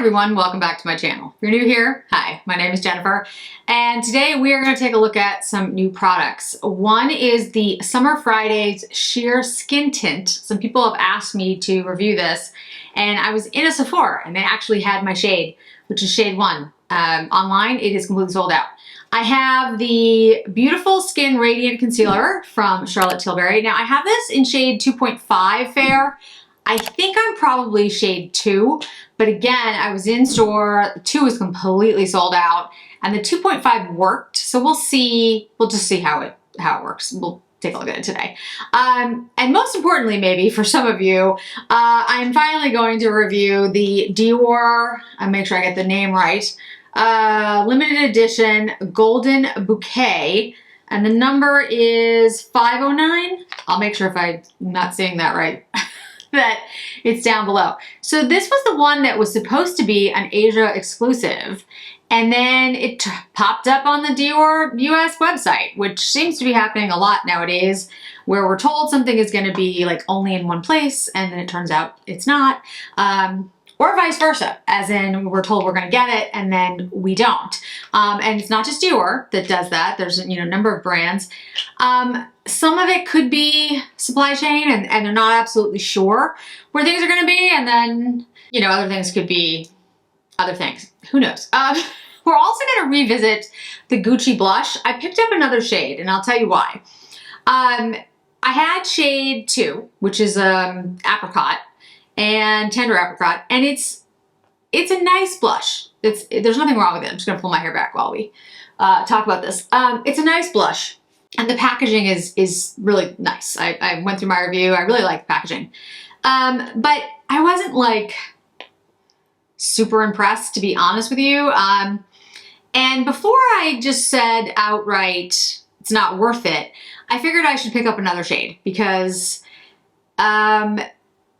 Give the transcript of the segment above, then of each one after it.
everyone, welcome back to my channel. If you're new here, hi, my name is Jennifer, and today we are going to take a look at some new products. One is the Summer Fridays Sheer Skin Tint. Some people have asked me to review this, and I was in a Sephora, and they actually had my shade, which is shade 1. Online, it is completely sold out. I have the Beautiful Skin Radiant Concealer from Charlotte Tilbury. Now, I have this in shade 2.5 Fair. I think I'm probably shade 2, but again, I was in store, the 2 is completely sold out, and the 2.5 worked, so we'll see, we'll just see how it works. We'll take a look at it today. And most importantly, maybe for some of you, I'm finally going to review the DIOR, I'll make sure I get the name right, limited edition Golden Bouquet, and the number is 509. I'll make sure if I'm not saying that right. That it's down below. So this was the one that was supposed to be an Asia exclusive, and then it popped up on the DIOR US website, which seems to be happening a lot nowadays, where we're told something is going to be like only in one place, and then it turns out it's not. Or vice versa, as in we're told we're going to get it and then we don't. And it's not just DIOR that does that. There's a number of brands. Some of it could be supply chain and they're not absolutely sure where things are going to be. And then, other things could be other things. Who knows? We're also going to revisit the Gucci blush. I picked up another shade and I'll tell you why. I had shade 2, which is apricot. And tender apricot, and it's a nice blush. There's nothing wrong with it. I'm just gonna pull my hair back while we talk about this. It's a nice blush, and the packaging is really nice. I went through my review. I really like the packaging, but I wasn't like super impressed, to be honest with you. And before I just said outright it's not worth it, I figured I should pick up another shade because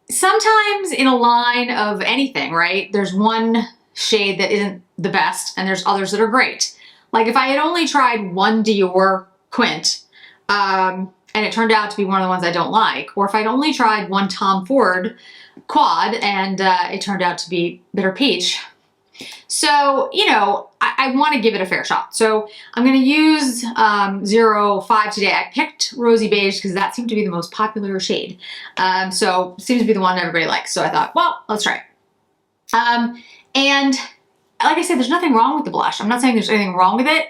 sometimes in a line of anything, right, there's one shade that isn't the best and there's others that are great. Like if I had only tried one DIOR Quint and it turned out to be one of the ones I don't like, or if I'd only tried one Tom Ford Quad and it turned out to be Bitter Peach. So, I want to give it a fair shot. So I'm going to use 05 today. I picked Rosy Beige because that seemed to be the most popular shade. So it seems to be the one everybody likes. So I thought, well, let's try it. And like I said, there's nothing wrong with the blush. I'm not saying there's anything wrong with it.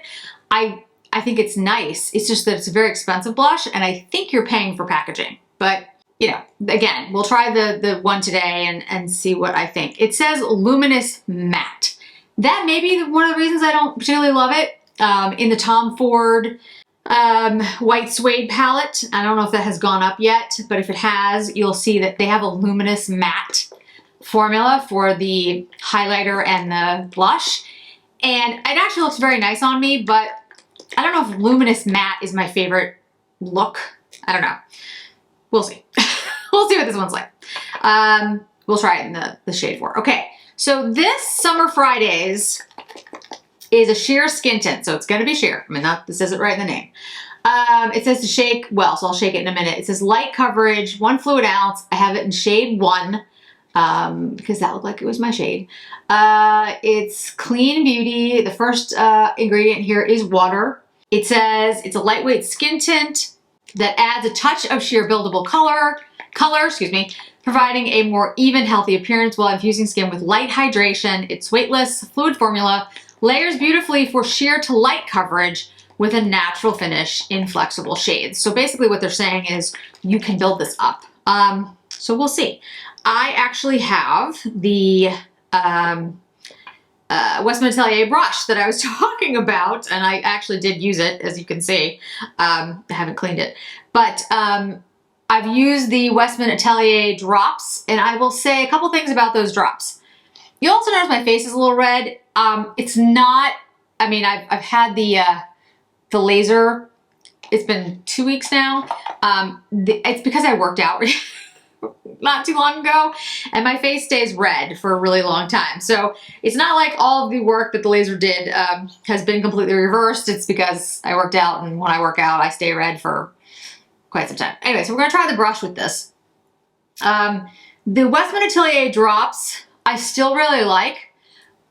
I think it's nice. It's just that it's a very expensive blush, and I think you're paying for packaging. But again, we'll try the one today and see what I think. It says Luminous Matte. That may be one of the reasons I don't particularly love it. In the Tom Ford White Suede palette, I don't know if that has gone up yet, but if it has, you'll see that they have a Luminous Matte formula for the highlighter and the blush. And it actually looks very nice on me, but I don't know if Luminous Matte is my favorite look. I don't know. We'll see. We'll see what this one's like. We'll try it in the shade 4. Okay, so this Summer Fridays is a sheer skin tint, so it's going to be sheer. I mean, this says it right in the name. It says to shake well, so I'll shake it in a minute. It says light coverage, 1 fluid ounce. I have it in shade 1 because that looked like it was my shade. It's clean beauty. The first ingredient here is water. It says it's a lightweight skin tint that adds a touch of sheer buildable color, providing a more even, healthy appearance while infusing skin with light hydration. It's weightless, fluid formula, layers beautifully for sheer to light coverage with a natural finish in flexible shades. So basically what they're saying is you can build this up. So we'll see. I actually have the Westman Atelier brush that I was talking about, and I actually did use it, as you can see. I haven't cleaned it, but I've used the Westman Atelier drops, and I will say a couple things about those drops. You'll also notice my face is a little red. It's not, I mean, I've had the laser. It's been 2 weeks now. It's because I worked out not too long ago, and my face stays red for a really long time. So it's not like all of the work that the laser did has been completely reversed. It's because I worked out, and when I work out, I stay red for quite some time. Anyway, so we're gonna try the brush with this. The Westman Atelier drops, I still really like.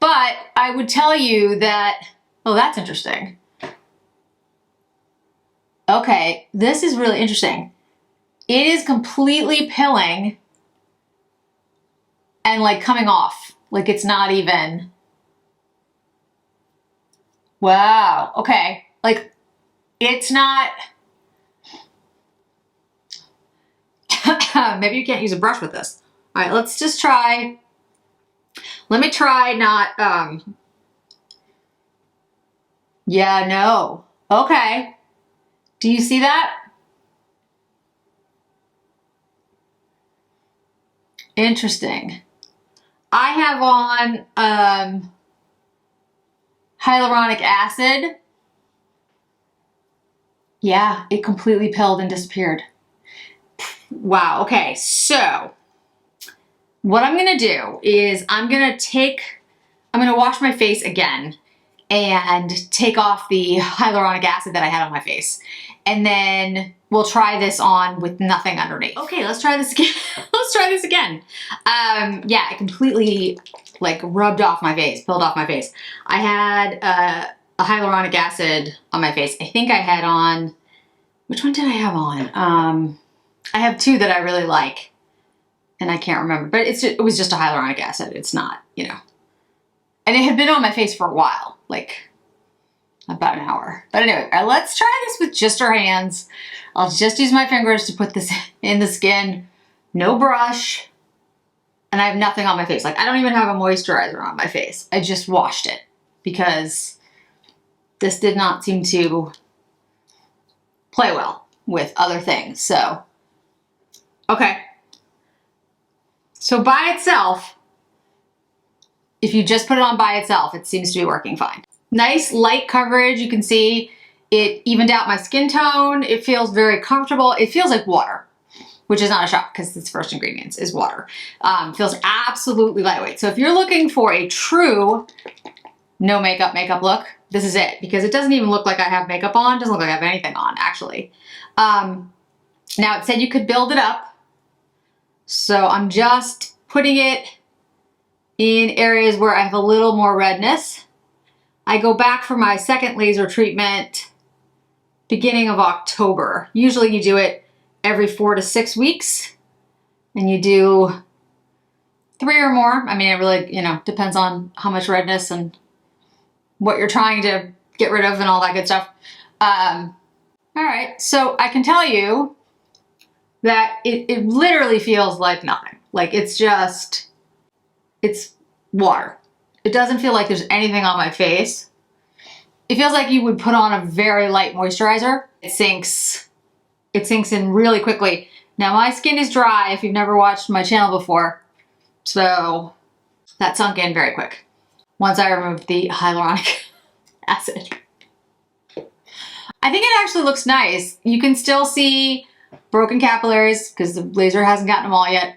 But I would tell you that, oh, that's interesting. Okay, this is really interesting. It is completely pilling and like coming off. Like it's not even. Wow, okay. Like it's not. Maybe you can't use a brush with this. All right, let's just try. Let me try not, yeah, no. Okay. Do you see that? Interesting. I have on hyaluronic acid. Yeah, it completely pilled and disappeared. Wow, okay, so what I'm gonna do is I'm gonna wash my face again and take off the hyaluronic acid that I had on my face. And then we'll try this on with nothing underneath. Okay, let's try this again. Let's try this again. Yeah, it completely like rubbed off my face, peeled off my face. I had a hyaluronic acid on my face. I think I had on, which one did I have on? I have two that I really like and I can't remember, but it was just a hyaluronic acid. It's not, you know. And it had been on my face for a while, like about an hour. But anyway, let's try this with just our hands. I'll just use my fingers to put this in the skin. No brush. And I have nothing on my face. Like I don't even have a moisturizer on my face. I just washed it because this did not seem to play well with other things. So, okay. So by itself, if you just put it on by itself, it seems to be working fine. Nice light coverage. You can see it evened out my skin tone. It feels very comfortable. It feels like water, which is not a shock because its first ingredients is water. Feels absolutely lightweight. So if you're looking for a true no makeup look, this is it, because it doesn't even look like I have makeup on. It doesn't look like I have anything on, actually. Now it said you could build it up. So I'm just putting it in areas where I have a little more redness. I go back for my second laser treatment beginning of October. Usually you do it every 4 to 6 weeks and you do 3 or more. I mean, it really, you know, depends on how much redness and what you're trying to get rid of and all that good stuff. All right, so I can tell you that it literally feels like nothing. Like it's just, it's water. It doesn't feel like there's anything on my face. It feels like you would put on a very light moisturizer. It sinks in really quickly. Now my skin is dry if you've never watched my channel before. So that sunk in very quick once I removed the hyaluronic acid. I think it actually looks nice. You can still see broken capillaries because the laser hasn't gotten them all yet.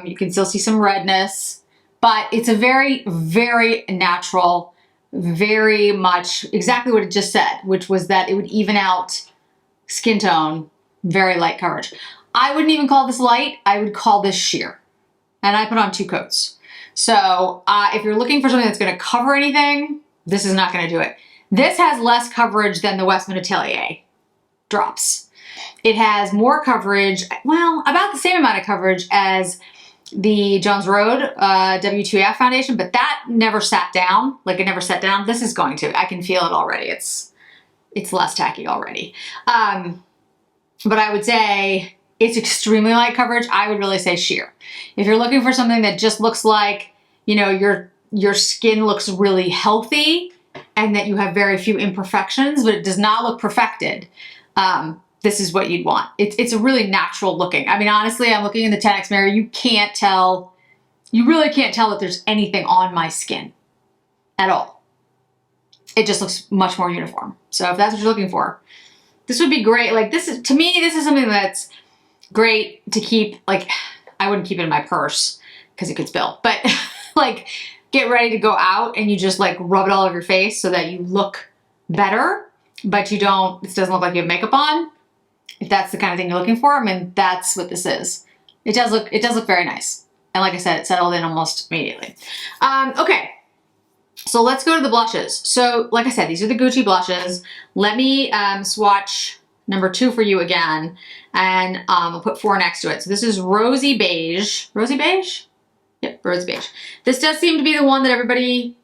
You can still see some redness, but it's a very, very natural, very much exactly what it just said, which was that it would even out skin tone, very light coverage. I wouldn't even call this light. I would call this sheer. And I put on 2 coats. So if you're looking for something that's going to cover anything, this is not going to do it. This has less coverage than the Westman Atelier drops. It has more coverage, well, about the same amount of coverage as the Jones Road W2F foundation, but that never sat down. Like it never sat down. This is going to. I can feel it already. It's less tacky already. But I would say it's extremely light coverage. I would really say sheer. If you're looking for something that just looks like, you know, your skin looks really healthy and that you have very few imperfections, but it does not look perfected, this is what you'd want. It's a really natural looking. I mean, honestly, I'm looking in the 10X mirror. You can't tell, you really can't tell that there's anything on my skin at all. It just looks much more uniform. So if that's what you're looking for, this would be great. Like this is, to me, this is something that's great to keep. Like I wouldn't keep it in my purse because it could spill, but like get ready to go out and you just like rub it all over your face so that you look better, but you don't, this doesn't look like you have makeup on. If that's the kind of thing you're looking for, I mean, that's what this is. It does look very nice. And like I said, it settled in almost immediately. Okay. So let's go to the blushes. So like I said, these are the Gucci blushes. Let me swatch number 2 for you again, and I'll put 4 next to it. So this is Rosy Beige. Rosy Beige? Yep, Rosy Beige. This does seem to be the one that everybody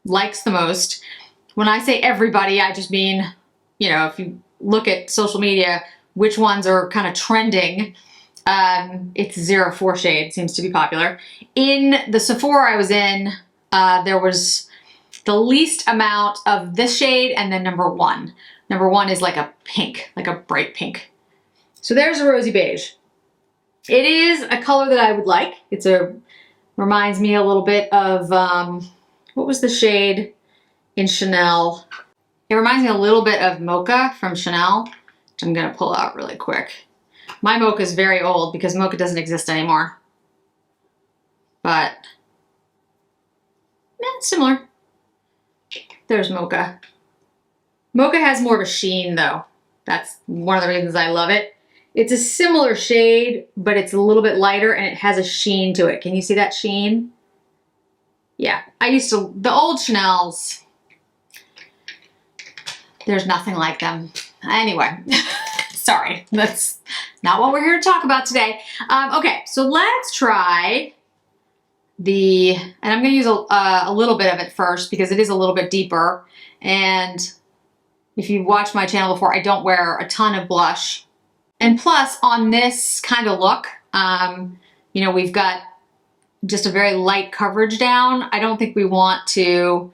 likes the most. When I say everybody, I just mean, you know, if you look at social media, which ones are kind of trending. It's 04 shade, seems to be popular. In the Sephora I was in, there was the least amount of this shade, and then number 1. Number 1 is like a pink, like a bright pink. So there's a Rosy Beige. It is a color that I would like. Reminds me a little bit of, what was the shade in Chanel? It reminds me a little bit of Mocha from Chanel, which I'm gonna pull out really quick. My Mocha is very old because Mocha doesn't exist anymore. But, similar. There's Mocha. Mocha has more of a sheen though. That's one of the reasons I love it. It's a similar shade, but it's a little bit lighter and it has a sheen to it. Can you see that sheen? Yeah, the old Chanel's, there's nothing like them. Anyway, sorry, that's not what we're here to talk about today. Okay, so let's try and I'm gonna use a little bit of it first because it is a little bit deeper. And if you've watched my channel before, I don't wear a ton of blush. And plus, on this kind of look, you know, we've got just a very light coverage down. I don't think we want to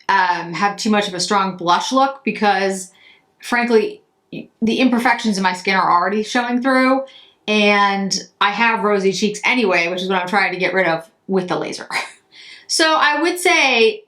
have too much of a strong blush look because, frankly, the imperfections in my skin are already showing through. And I have rosy cheeks anyway, which is what I'm trying to get rid of with the laser. So I would say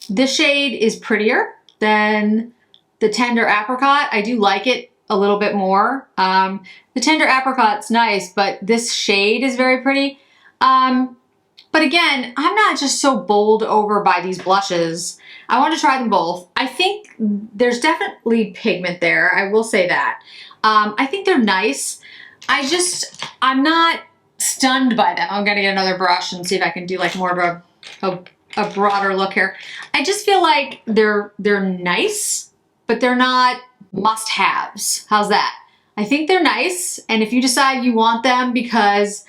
this shade is prettier than the Tender Apricot. I do like it a little bit more. The Tender Apricot's nice, but this shade is very pretty. But again, I'm not just so bowled over by these blushes. I want to try them both. I think there's definitely pigment there. I will say that. I think they're nice. I'm not stunned by them. I'm gonna get another brush and see if I can do like more of a broader look here. I just feel like they're nice, but they're not must-haves. How's that? I think they're nice, and if you decide you want them because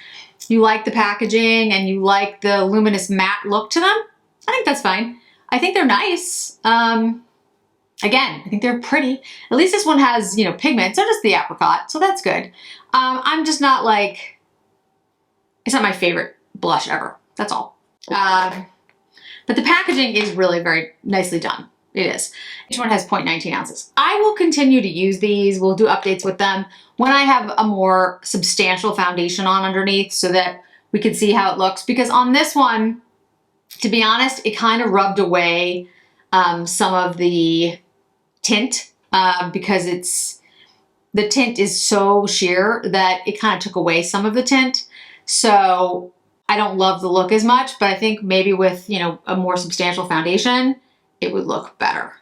you like the packaging and you like the luminous matte look to them, I think that's fine. I think they're nice. Again, I think they're pretty. At least this one has, you know, pigment. So does the apricot, so that's good. I'm just not like, it's not my favorite blush ever. That's all. But the packaging is really very nicely done. It is. Each one has 0.19 ounces. I will continue to use these. We'll do updates with them when I have a more substantial foundation on underneath so that we can see how it looks. Because on this one, to be honest, it kind of rubbed away some of the tint because the tint is so sheer that it kind of took away some of the tint. So I don't love the look as much, but I think maybe with, you know, a more substantial foundation, it would look better.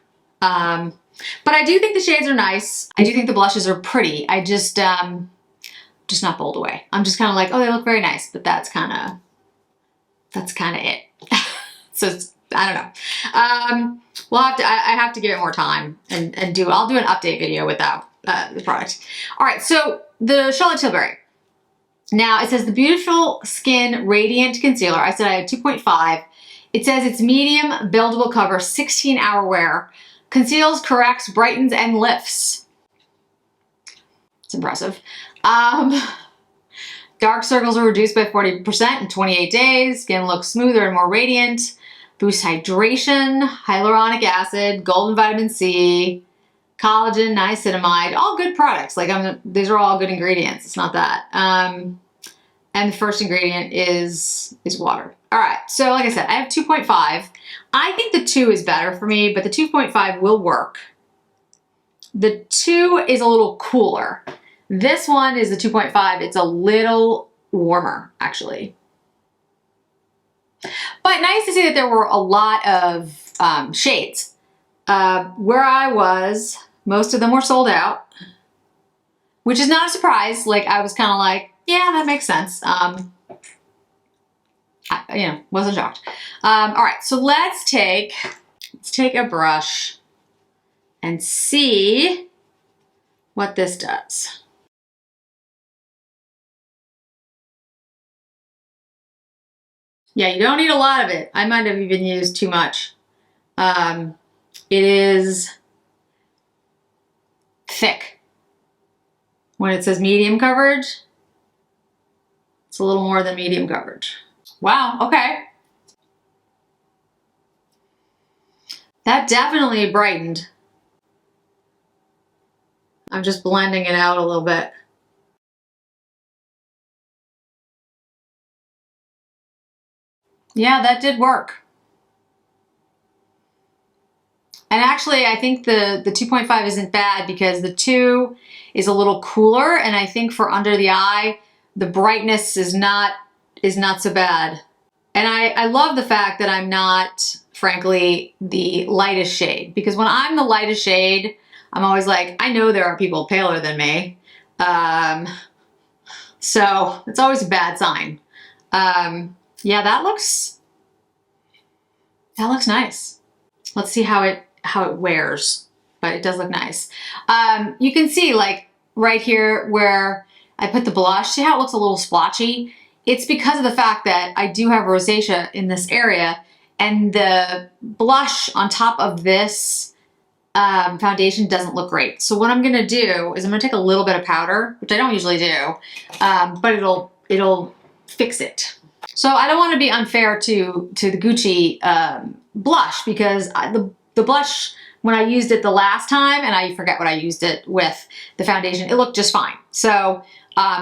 But I do think the shades are nice. I do think the blushes are pretty. I just not bowled away. I'm just kind of like, oh, they look very nice, but that's kind of it. So I don't know. I have to give it more time and I'll do an update video without the product. All right, so the Charlotte Tilbury. Now it says the Beautiful Skin Radiant Concealer. I said I had 2.5. It says it's medium, buildable cover, 16-hour wear. Conceals, corrects, brightens, and lifts. It's impressive. Dark circles are reduced by 40% in 28 days. Skin looks smoother and more radiant. Boosts hydration, hyaluronic acid, golden vitamin C, collagen, niacinamide, all good products. Like these are all good ingredients. It's not that. And the first ingredient is water. All right, so like I said, I have 2.5. I think the 2 is better for me, but the 2.5 will work. The 2 is a little cooler. This one is the 2.5. It's a little warmer, actually. But nice to see that there were a lot of shades. Where I was, most of them were sold out, which is not a surprise. Like, I was kind of like, yeah, that makes sense. You know, wasn't shocked. All right, so let's take a brush and see what this does. Yeah, you don't need a lot of it. I might have even used too much. It is thick. When it says medium coverage, it's a little more than medium coverage. Wow, okay. That definitely brightened. I'm just blending it out a little bit. Yeah, that did work. And actually, I think the 2.5 isn't bad because the 2 is a little cooler, and I think for under the eye, the brightness is not so bad. And I love the fact that I'm not, frankly, the lightest shade, because when I'm the lightest shade, I'm always like, I know there are people paler than me. So it's always a bad sign. Yeah, that looks nice. Let's see how it wears, but it does look nice. You can see like right here where I put the blush, see how it looks a little splotchy? It's because of the fact that I do have rosacea in this area, and the blush on top of this foundation doesn't look great. So what I'm gonna do is I'm gonna take a little bit of powder, which I don't usually do, but it'll fix it. So I don't want to be unfair to the Gucci blush, because the blush, when I used it the last time, and I forget what I used it with, the foundation, it looked just fine. So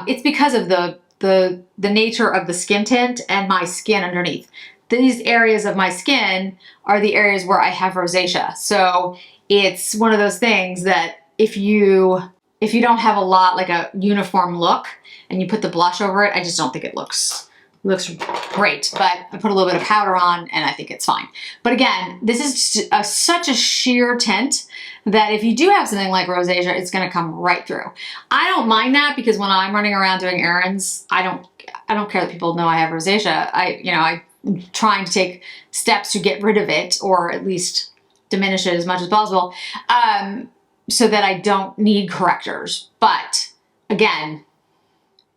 it's because of the nature of the skin tint and my skin underneath. These areas of my skin are the areas where I have rosacea. So it's one of those things that if you don't have a lot, like a uniform look, and you put the blush over it, I just don't think it looks great. But I put a little bit of powder on and I think it's fine. But again, this is such a sheer tint that if you do have something like rosacea, it's gonna come right through. I don't mind that, because when I'm running around doing errands, I don't care that people know I have rosacea. I'm trying to take steps to get rid of it, or at least diminish it as much as possible, so that I don't need correctors. But again,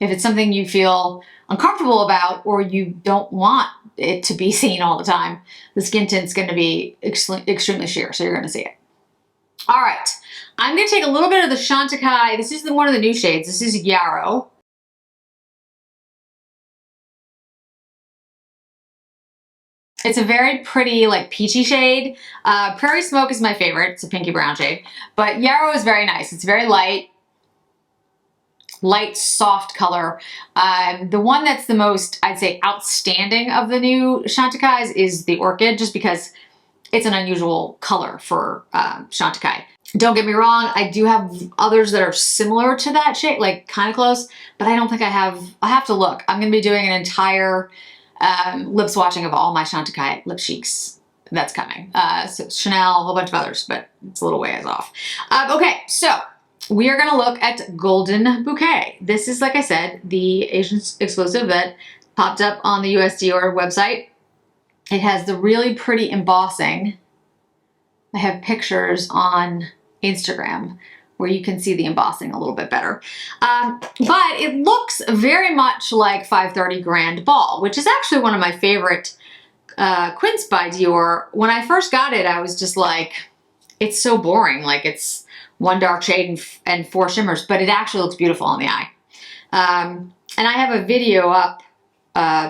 if it's something you feel uncomfortable about, or you don't want it to be seen all the time, the skin tint's going to be extremely sheer, so you're going to see it. All right, I'm going to take a little bit of the Chantecaille. This is one of the new shades. This is Yarrow. It's a very pretty, like, peachy shade. Prairie Smoke is my favorite. It's a pinky brown shade. But Yarrow is very nice. It's very light, soft color. The one that's the most, I'd say, outstanding of the new Chantecailles is the Orchid, just because it's an unusual color for Chantecaille. Don't get me wrong, I do have others that are similar to that shade, like kind of close, but I don't think I have to look. I'm gonna be doing an entire lip swatching of all my Chantecaille lip cheeks. That's coming. So Chanel, a whole bunch of others, but it's a little ways off. Okay, so we are gonna look at Golden Bouquet. This is, like I said, the Asian exclusive that popped up on the US DIOR website. It has the really pretty embossing. I have pictures on Instagram where you can see the embossing a little bit better. But it looks very much like 530 Grand Bal, which is actually one of my favorite quints by DIOR. When I first got it, I was just like, it's so boring. Like, it's one dark shade and 4 shimmers, but it actually looks beautiful on the eye. And I have a video up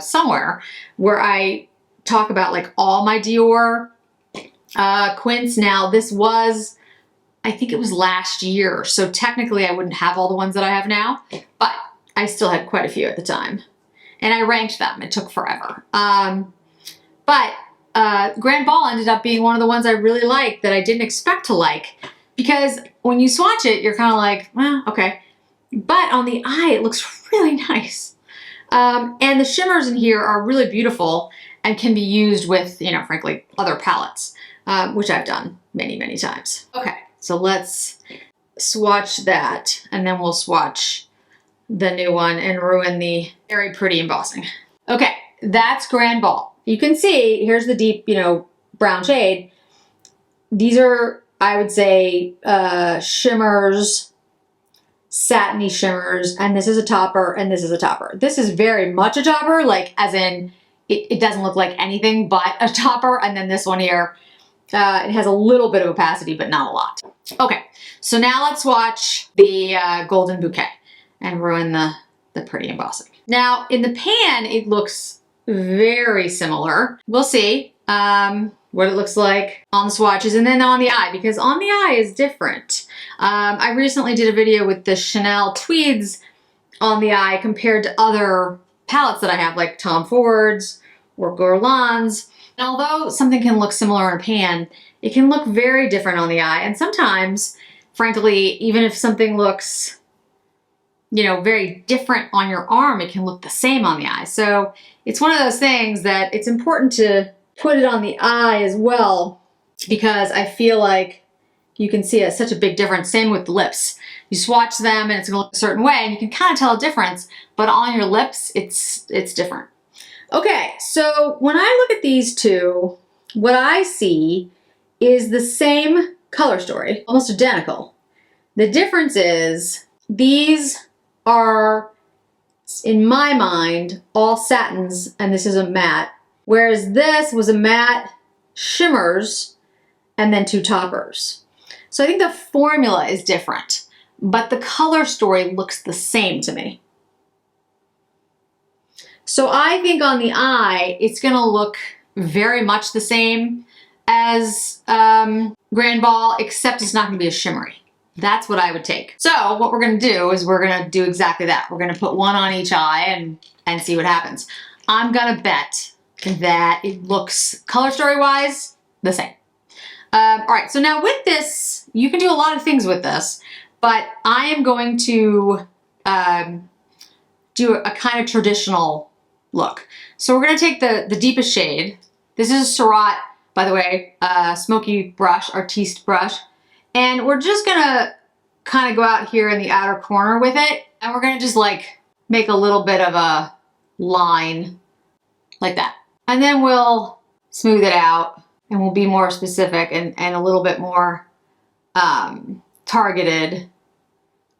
somewhere where I talk about like all my DIOR quints. Now, this was, I think it was last year, so technically I wouldn't have all the ones that I have now, but I still had quite a few at the time. And I ranked them. It took forever. But Grand Bal ended up being one of the ones I really liked that I didn't expect to like, because when you swatch it, you're kind of like, well, okay. But on the eye, it looks really nice. And the shimmers in here are really beautiful and can be used with, you know, frankly, other palettes, which I've done many, many times. Okay, so let's swatch that, and then we'll swatch the new one and ruin the very pretty embossing. Okay, that's Grand Bal. You can see, here's the deep, you know, brown shade. These are, I would say, shimmers, satiny shimmers, and this is a topper, and this is a topper. This is very much a topper, like as in it doesn't look like anything but a topper, and then this one here, it has a little bit of opacity, but not a lot. Okay, so now let's watch the Golden Bouquet and ruin the pretty embossing. Now, in the pan, it looks very similar. We'll see what it looks like on the swatches and then on the eye, because on the eye is different. I recently did a video with the Chanel tweeds on the eye compared to other palettes that I have, like Tom Ford's or Guerlain's. And although something can look similar in a pan, it can look very different on the eye. And sometimes, frankly, even if something looks, you know, very different on your arm, it can look the same on the eye. So it's one of those things that it's important to put it on the eye as well, because I feel like you can see such a big difference. Same with the lips. You swatch them and it's gonna look a certain way and you can kind of tell a difference, but on your lips, it's different. Okay, so when I look at these two, what I see is the same color story, almost identical. The difference is these are, in my mind, all satins, and this is a matte, whereas this was a matte, shimmers, and then two toppers. So I think the formula is different, but the color story looks the same to me. So I think on the eye, it's gonna look very much the same as Grand Bal, except it's not gonna be as shimmery. That's what I would take. So what we're gonna do is we're gonna do exactly that. We're gonna put one on each eye and see what happens. I'm gonna bet that it looks, color story wise, the same. All right, so now with this, you can do a lot of things with this, but I am going to do a kind of traditional look. So we're gonna take the deepest shade. This is a Charlotte, by the way, smoky brush, artiste brush. And we're just gonna kind of go out here in the outer corner with it. And we're gonna just like make a little bit of a line like that. And then we'll smooth it out and we'll be more specific and a little bit more targeted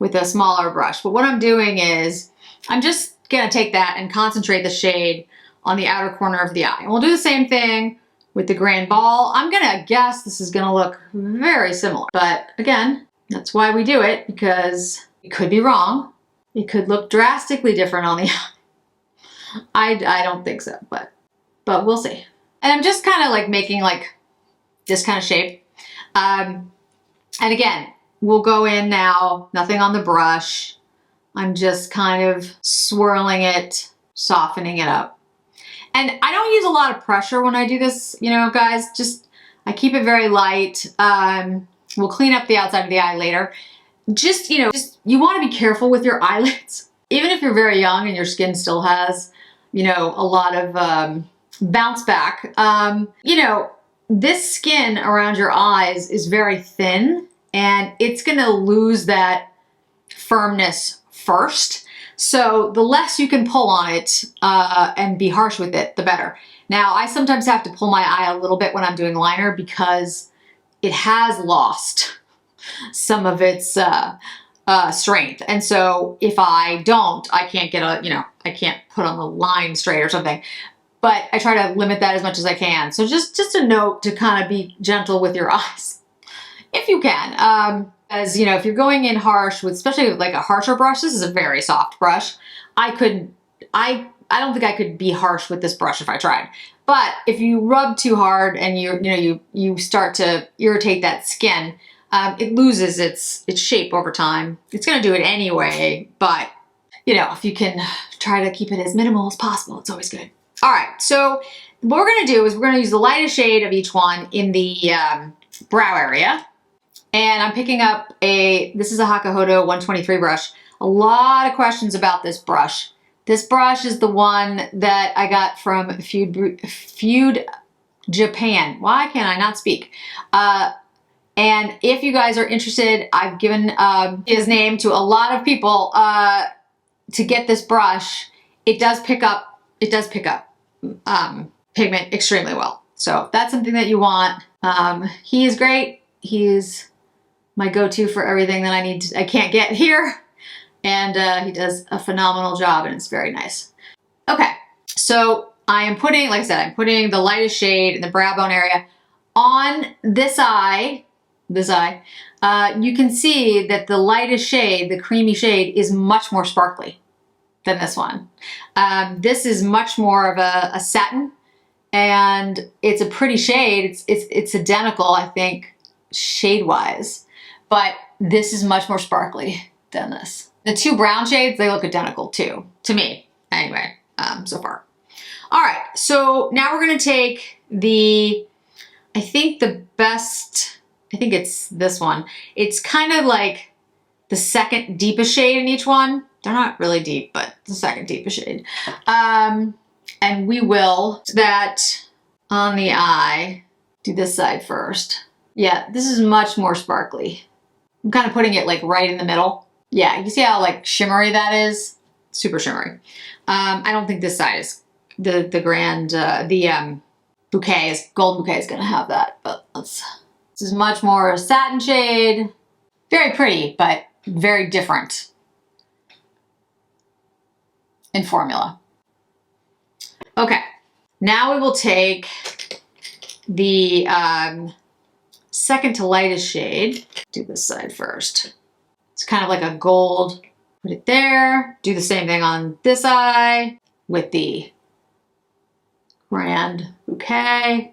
with a smaller brush. But what I'm doing is I'm just gonna take that and concentrate the shade on the outer corner of the eye. And we'll do the same thing with the Grand Bal. I'm gonna guess this is gonna look very similar. But again, that's why we do it, because it could be wrong. It could look drastically different on the eye. I don't think so, but we'll see. And I'm just kind of like making like this kind of shape. And again, we'll go in now, nothing on the brush. I'm just kind of swirling it, softening it up. And I don't use a lot of pressure when I do this, you know, guys, just, I keep it very light. We'll clean up the outside of the eye later. Just, you know, you want to be careful with your eyelids. Even if you're very young and your skin still has, you know, a lot of bounce back. You know, this skin around your eyes is very thin and it's gonna lose that firmness first. So the less you can pull on it and be harsh with it, the better. Now, I sometimes have to pull my eye a little bit when I'm doing liner because it has lost some of its strength. And so if I don't, I can't get a, you know, I can't put on the line straight or something. But I try to limit that as much as I can. So just a note to kind of be gentle with your eyes, if you can. As you know, if you're going in harsh with, especially with like a harsher brush, this is a very soft brush. I don't think I could be harsh with this brush if I tried. But if you rub too hard and you start to irritate that skin, it loses its shape over time. It's gonna do it anyway, but you know, if you can try to keep it as minimal as possible, it's always good. All right, so what we're gonna do is we're gonna use the lightest shade of each one in the brow area. And I'm picking up this is a Hakuhodo 123 brush. A lot of questions about this brush. This brush is the one that I got from Feud Japan. Why can I not speak? And if you guys are interested, I've given his name to a lot of people to get this brush. It does pick up. It does pick up. pigment extremely well. So that's something that you want. He is great. He is my go-to for everything that I can't get here. And he does a phenomenal job, and it's very nice. Okay, so I am putting, like I said, I'm putting the lightest shade in the brow bone area on this eye. You can see that the lightest shade, the creamy shade, is much more sparkly than this one. This is much more of a satin, and it's a pretty shade. It's identical, I think, shade-wise, but this is much more sparkly than this. The two brown shades, they look identical too, to me, anyway, so far. All right, so now we're gonna take I think it's this one. It's kind of like the second deepest shade in each one. They're not really deep, but the second deepest shade. And we will do that on the eye. Do this side first. Yeah, this is much more sparkly. I'm kind of putting it like right in the middle. Yeah, you see how like shimmery that is? Super shimmery. I don't think this side is the Golden Bouquet is gonna have that, but this is much more satin shade. Very pretty, but very different in formula. Okay, now we will take the second to lightest shade. Do this side first. It's kind of like a gold. Put it there. Do the same thing on this eye with the Grand Bouquet.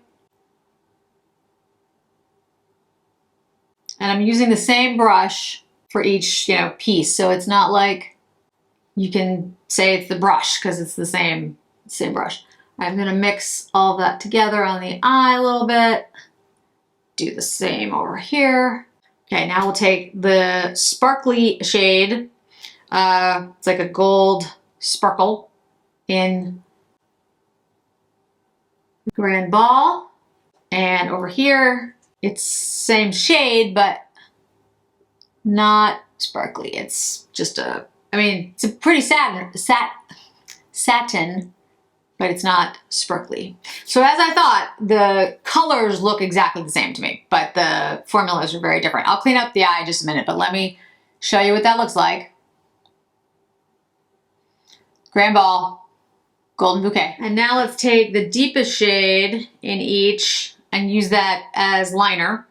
And I'm using the same brush for each, piece. So it's not like you can say it's the brush because it's the same brush. I'm gonna mix all of that together on the eye a little bit. Do the same over here. Okay, now we'll take the sparkly shade. It's like a gold sparkle in Grand Bal. And over here, it's same shade, but not sparkly. It's just it's a pretty satin, but it's not sparkly. So as I thought, the colors look exactly the same to me, but the formulas are very different. I'll clean up the eye in just a minute, but let me show you what that looks like. Grand Bal, Golden Bouquet. And now let's take the deepest shade in each and use that as liner.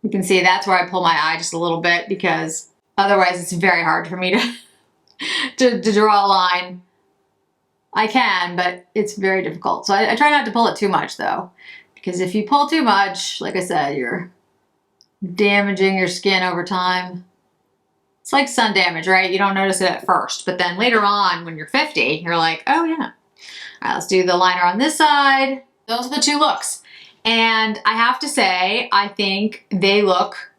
You can see that's where I pull my eye just a little bit because otherwise it's very hard for me to draw a line. I can, but it's very difficult. So I try not to pull it too much though, because if you pull too much, like I said, you're damaging your skin over time. It's like sun damage, right? You don't notice it at first, but then later on when you're 50, you're like, oh yeah. All right, let's do the liner on this side. Those are the two looks. And I have to say, I think they look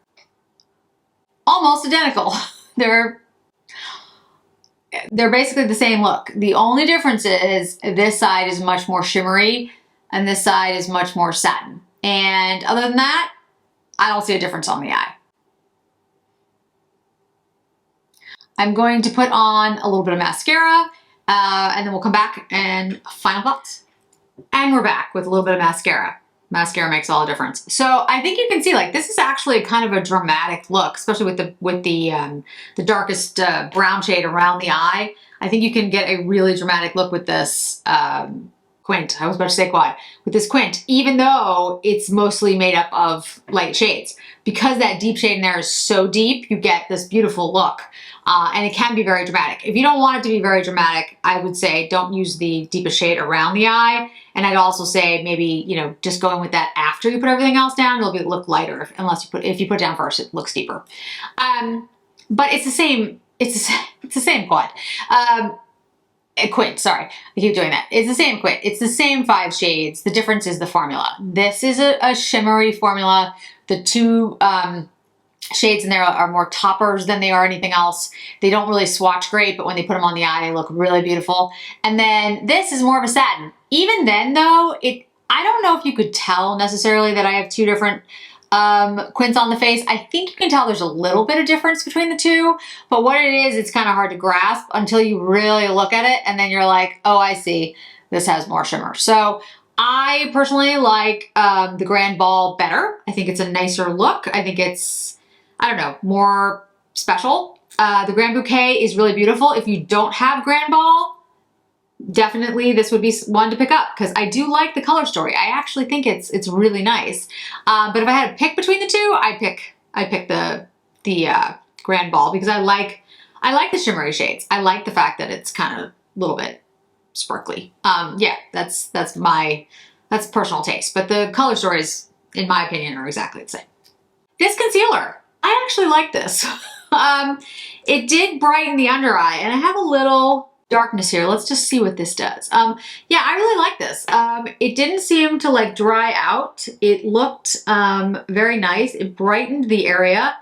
almost identical. They're basically the same look. The only difference is this side is much more shimmery and this side is much more satin. And other than that, I don't see a difference on the eye. I'm going to put on a little bit of mascara and then we'll come back and final thoughts. And we're back with a little bit of mascara. Mascara makes all the difference. So I think you can see like this is actually kind of a dramatic look, especially with the darkest brown shade around the eye. I think you can get a really dramatic look with this quint. I was about to say quad. With this quint, even though it's mostly made up of light shades. Because that deep shade in there is so deep, you get this beautiful look. And it can be very dramatic. If you don't want it to be very dramatic, I would say don't use the deepest shade around the eye. And I'd also say maybe, just going with that after you put everything else down, it'll look lighter. If you put it down first, it looks deeper. But it's the same, it's the same quad. Quint, sorry, I keep doing that. It's the same quint. It's the same 5 shades. The difference is the formula. This is a shimmery formula. The two shades in there are more toppers than they are anything else. They don't really swatch great, but when they put them on the eye, they look really beautiful. And then this is more of a satin. Even then though, I don't know if you could tell necessarily that I have two different quints on the face. I think you can tell there's a little bit of difference between the two, but what it is, it's kind of hard to grasp until you really look at it, and then you're like, oh, I see, this has more shimmer. So I personally like the Grand Bal better. I think it's a nicer look. I think it's, I don't know, more special. The Grand Bouquet is really beautiful. If you don't have Grand Bal, definitely this would be one to pick up because I do like the color story. I actually think it's really nice. But if I had to pick between the two, I'd pick the Grand Bal because I like the shimmery shades. I like the fact that it's kind of a little bit sparkly. Yeah, that's personal taste. But the color stories, in my opinion, are exactly the same. This concealer, I actually like this. It did brighten the under eye, and I have a little darkness here. Let's just see what this does. Yeah, I really like this. It didn't seem to like dry out. It looked very nice. It brightened the area.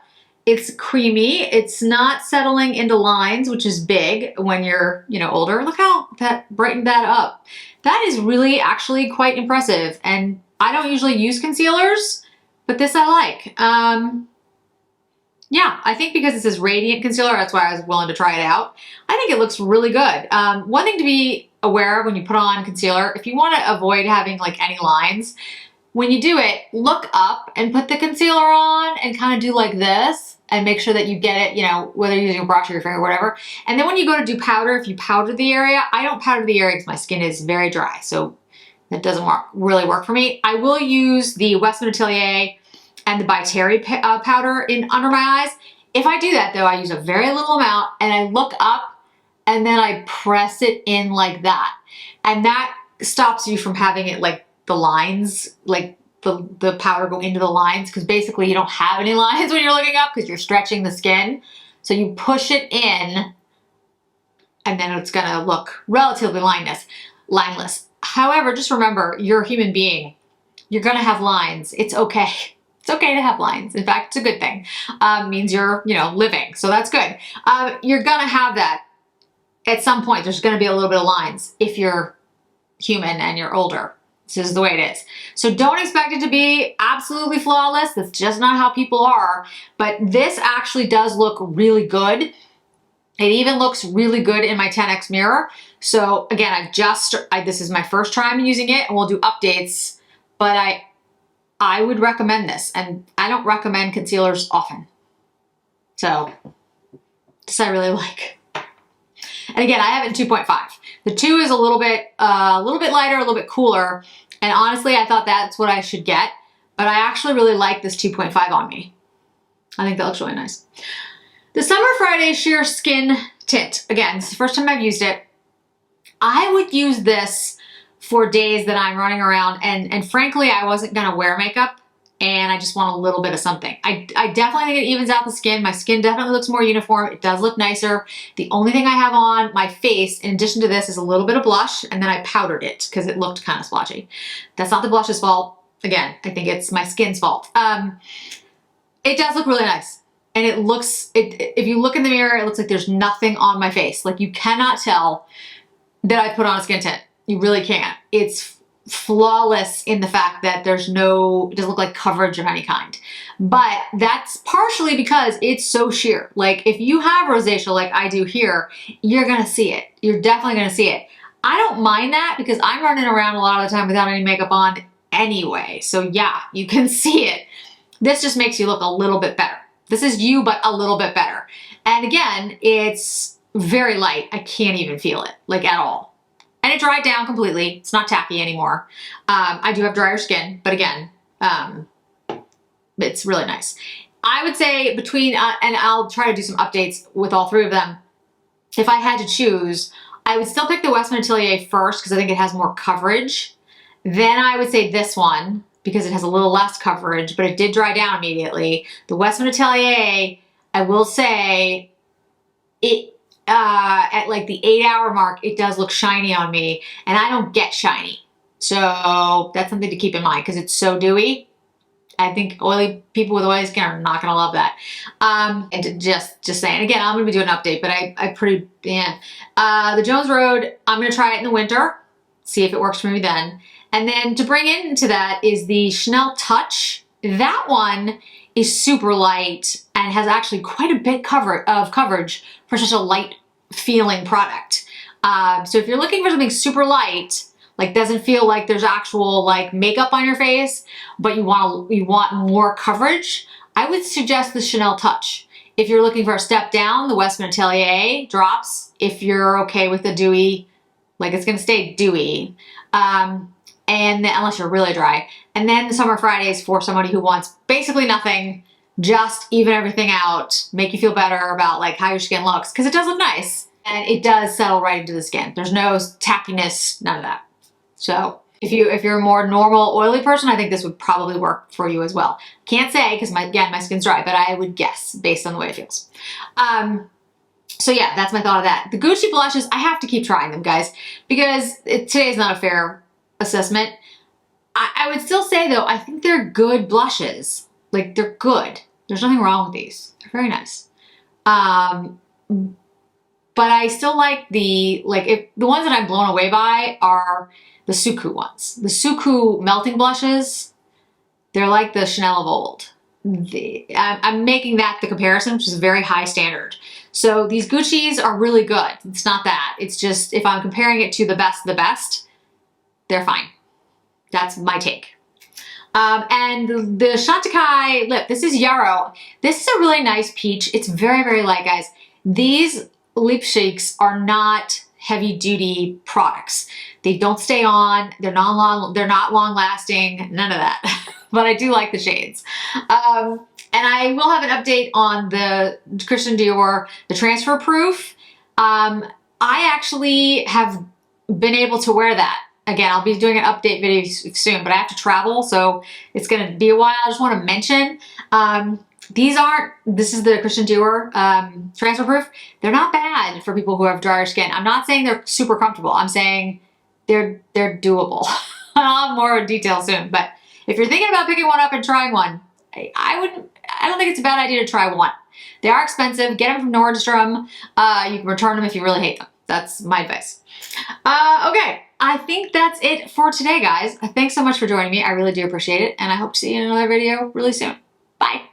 It's creamy. It's not settling into lines, which is big when you're, you know, older. Look how that brightened that up. That is really actually quite impressive. And I don't usually use concealers, but this I like. Yeah, I think because this is Radiant concealer, that's why I was willing to try it out. I think it looks really good. One thing to be aware of when you put on concealer, if you want to avoid having like any lines, when you do it, look up and put the concealer on and kind of do like this and make sure that you get it, you know, whether you're using a brush or your finger or whatever. And then when you go to do powder, if you powder the area, I don't powder the area because my skin is very dry, so that doesn't really work for me. I will use the Westman Atelier and the By Terry powder under my eyes. If I do that though, I use a very little amount and I look up and then I press it in like that. And that stops you from having it like the lines, like the powder go into the lines, because basically you don't have any lines when you're looking up because you're stretching the skin. So you push it in and then it's gonna look relatively lineless. However, just remember, you're a human being. You're gonna have lines. It's okay. It's okay to have lines. In fact, it's a good thing. Means you're, you know, living. So that's good. You're gonna have that at some point. There's gonna be a little bit of lines if you're human and you're older. This is the way it is. So don't expect it to be absolutely flawless. That's just not how people are. But this actually does look really good. It even looks really good in my 10X mirror. So again, this is my first time using it, and we'll do updates, but I would recommend this, and I don't recommend concealers often. So this I really like. And again, I have it in 2.5. The 2 is a little bit lighter, a little bit cooler. And honestly, I thought that's what I should get, but I actually really like this 2.5 on me. I think that looks really nice. The Summer Friday Sheer Skin Tint. Again, this is the first time I've used it. I would use this for days that I'm running around and frankly, I wasn't gonna wear makeup and I just want a little bit of something. I definitely think it evens out the skin. My skin definitely looks more uniform. It does look nicer. The only thing I have on my face, in addition to this, is a little bit of blush, and then I powdered it because it looked kind of splotchy. That's not the blush's fault. Again, I think it's my skin's fault. It does look really nice. And it looks, if you look in the mirror, it looks like there's nothing on my face. Like you cannot tell that I put on a skin tint. You really can't. It's flawless in the fact that it doesn't look like coverage of any kind. But that's partially because it's so sheer. Like if you have rosacea like I do here, you're gonna see it. You're definitely gonna see it. I don't mind that because I'm running around a lot of the time without any makeup on anyway. So yeah, you can see it. This just makes you look a little bit better. This is you, but a little bit better. And again, it's very light. I can't even feel it, like at all. And it dried down completely. It's not tacky anymore. I do have drier skin, but again, it's really nice. I would say between, and I'll try to do some updates with all three of them. If I had to choose, I would still pick the Westman Atelier first because I think it has more coverage. Then I would say this one because it has a little less coverage, but it did dry down immediately. The Westman Atelier, I will say, it at like the 8-hour mark, it does look shiny on me, and I don't get shiny. So that's something to keep in mind because it's so dewy. I think people with oily skin are not gonna love that. And just saying, again, I'm gonna be doing an update, but the Jones Road, I'm gonna try it in the winter, see if it works for me then. And then to bring into that is the Chanel Touch That one is super light and has actually quite a bit of coverage for such a light feeling product. So if you're looking for something super light, like doesn't feel like there's actual like makeup on your face, but you want more coverage, I would suggest the Chanel Touch. If you're looking for a step down, the Westman Atelier drops. If you're okay with the dewy, like it's gonna stay dewy, and unless you're really dry. And then the Summer Fridays for somebody who wants basically nothing, just even everything out, make you feel better about like how your skin looks, because it does look nice and it does settle right into the skin. There's no tackiness, none of that. So if you're a more normal oily person, I think this would probably work for you as well. Can't say because my skin's dry, but I would guess based on the way it feels. So yeah, that's my thought of that. The Gucci blushes, I have to keep trying them, guys, because today's not a fair assessment. I would still say though, I think they're good blushes. Like they're good. There's nothing wrong with these. They're very nice. But I still like the ones that I'm blown away by are the Suku ones. The Suku melting blushes, they're like the Chanel of old. I'm making that the comparison, which is a very high standard. So these Gucci's are really good. It's not that. It's just if I'm comparing it to the best of the best, they're fine. That's my take. And the Chantecaille lip, this is Yarrow. This is a really nice peach. It's very, very light, guys. These lipchics are not heavy duty products. They don't stay on, they're not long lasting, none of that. But I do like the shades. And I will have an update on the Christian Dior, the transfer proof. I actually have been able to wear that. Again, I'll be doing an update video soon, but I have to travel, so it's gonna be a while. I just wanna mention, this is the Christian Dior transfer proof. They're not bad for people who have drier skin. I'm not saying they're super comfortable. I'm saying they're doable. I'll have more detail soon, but if you're thinking about picking one up and trying one, I don't think it's a bad idea to try one. They are expensive. Get them from Nordstrom. You can return them if you really hate them. That's my advice. Okay, I think that's it for today, guys. Thanks so much for joining me. I really do appreciate it, and I hope to see you in another video really soon. Bye.